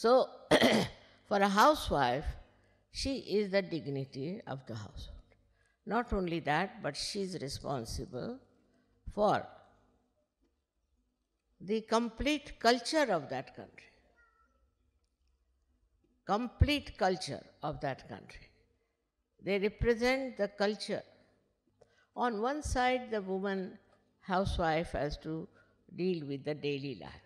So, for a housewife, she is the dignity of the household. Not only that, but she is responsible for the complete culture of that country. Complete culture of that country. They represent the culture. On one side, the woman housewife has to deal with the daily life.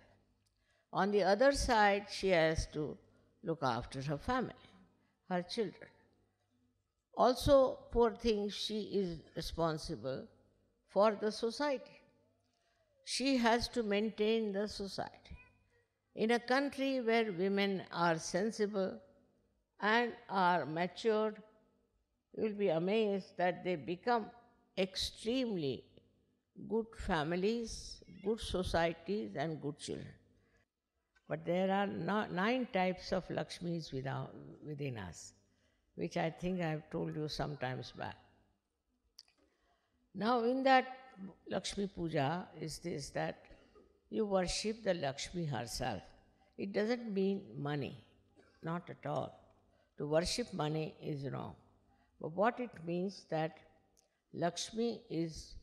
On the other side, she has to look after her family, her children. Also, poor thing, she is responsible for the society. She has to maintain the society. In a country where women are sensible and are matured, you will be amazed that they become extremely good families, good societies, and good children. But there are 9 types of Lakshmis within us, which I think I have told you sometimes back. Now, in that Lakshmi Puja is this, that you worship the Lakshmi herself. It doesn't mean money, not at all. To worship money is wrong. But what it means that Lakshmi is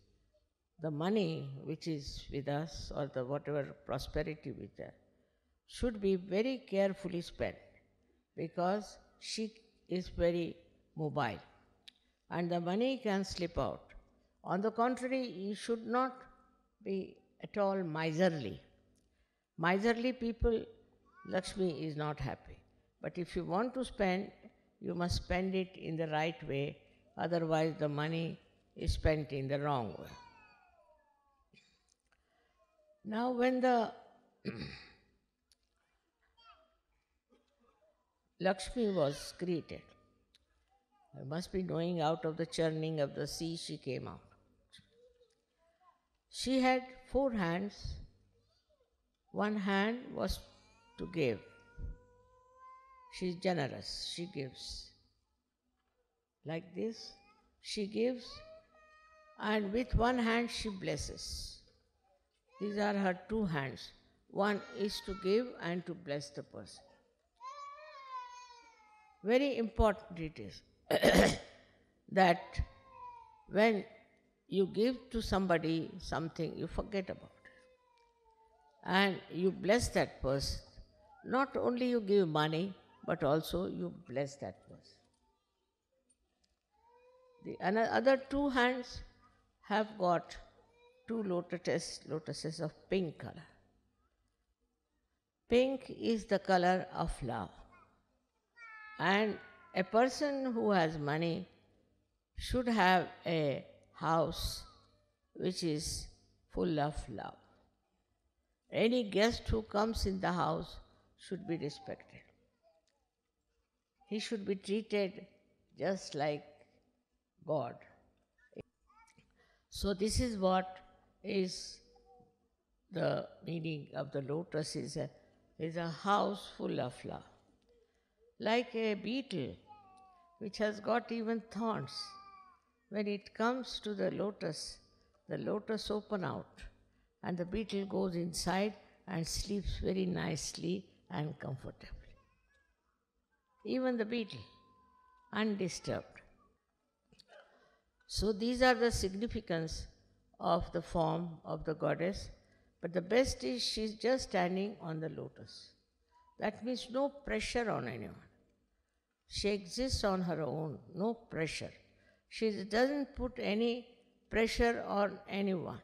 the money which is with us, or the whatever prosperity with us, should be very carefully spent, because she is very mobile and the money can slip out. On the contrary, you should not be at all miserly. Miserly people, Lakshmi is not happy. But if you want to spend, you must spend it in the right way, otherwise, the money is spent in the wrong way. Now, when the Lakshmi was created, I must be knowing, out of the churning of the sea she came out. She had 4 hands. One hand was to give. She is generous, she gives. Like this, she gives, and with one hand she blesses. These are her 2 hands. One is to give and to bless the person. Very important it is that when you give to somebody something, you forget about it. And you bless that person. Not only you give money, but also you bless that person. The other 2 hands have got 2 lotuses of pink color. Pink is the color of love. And a person who has money should have a house which is full of love. Any guest who comes in the house should be respected. He should be treated just like God. So this is what is the meaning of the lotus, is a house full of love. Like a beetle which has got even thorns. When it comes to the lotus open out and the beetle goes inside and sleeps very nicely and comfortably. Even the beetle, undisturbed. So these are the significance of the form of the goddess. But the best is she's just standing on the lotus. That means no pressure on anyone. She exists on her own, no pressure. She doesn't put any pressure on anyone.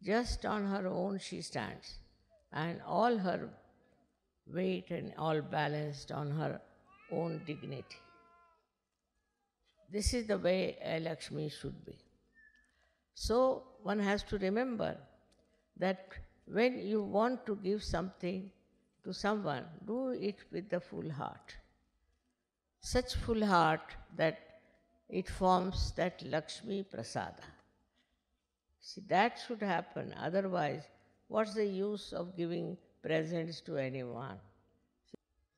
Just on her own she stands. And all her weight and all balanced on her own dignity. This is the way a Lakshmi should be. So one has to remember that when you want to give something to someone, do it with the full heart. Such full heart that it forms that Lakshmi Prasada. See, that should happen. Otherwise, what's the use of giving presents to anyone?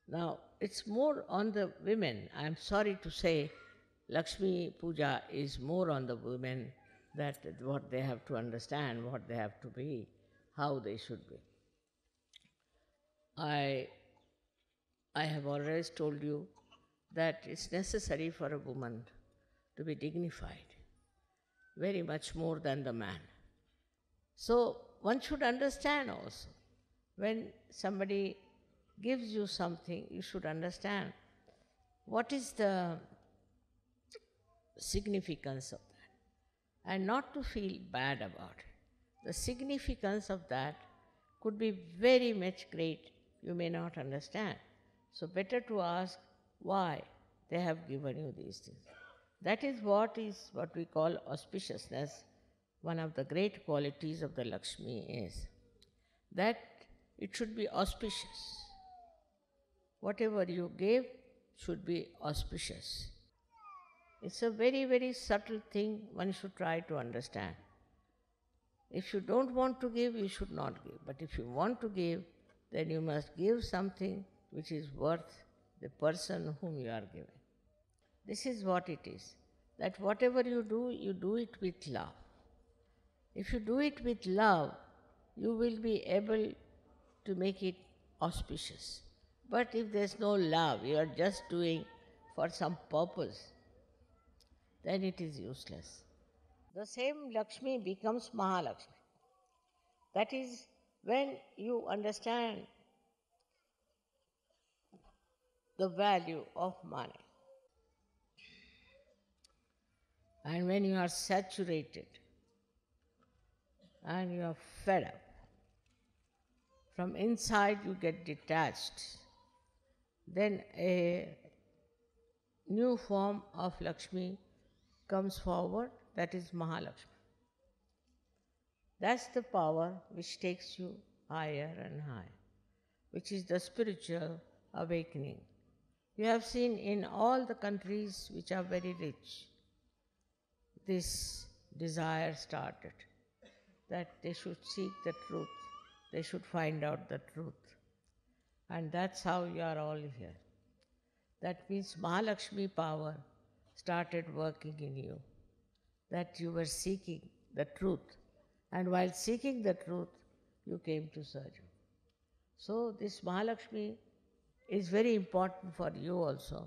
Now, it's more on the women. I'm sorry to say, Lakshmi Puja is more on the women, that what they have to understand, what they have to be, how they should be. I I have always told you that it's necessary for a woman to be dignified, very much more than the man. So one should understand also, when somebody gives you something, you should understand what is the significance of that and not to feel bad about it. The significance of that could be very much great, you may not understand. So better to ask why they have given you these things. That is what we call auspiciousness. One of the great qualities of the Lakshmi is that it should be auspicious. Whatever you give should be auspicious. It's a very, very subtle thing one should try to understand. If you don't want to give, you should not give. But if you want to give, then you must give something which is worth the person whom you are giving. This is what it is. That whatever you do it with love. If you do it with love, you will be able to make it auspicious. But if there's no love, you are just doing for some purpose, then it is useless. The same Lakshmi becomes Mahalakshmi. That is when you understand the value of money. And when you are saturated and you are fed up, from inside you get detached, then a new form of Lakshmi comes forward, that is Mahalakshmi. That's the power which takes you higher and higher, which is the spiritual awakening. You have seen in all the countries which are very rich, this desire started, that they should seek the truth, they should find out the truth. And that's how you are all here. That means Mahalakshmi power started working in you, that you were seeking the truth. And while seeking the truth, you came to Sarju. So this Mahalakshmi is very important for you also.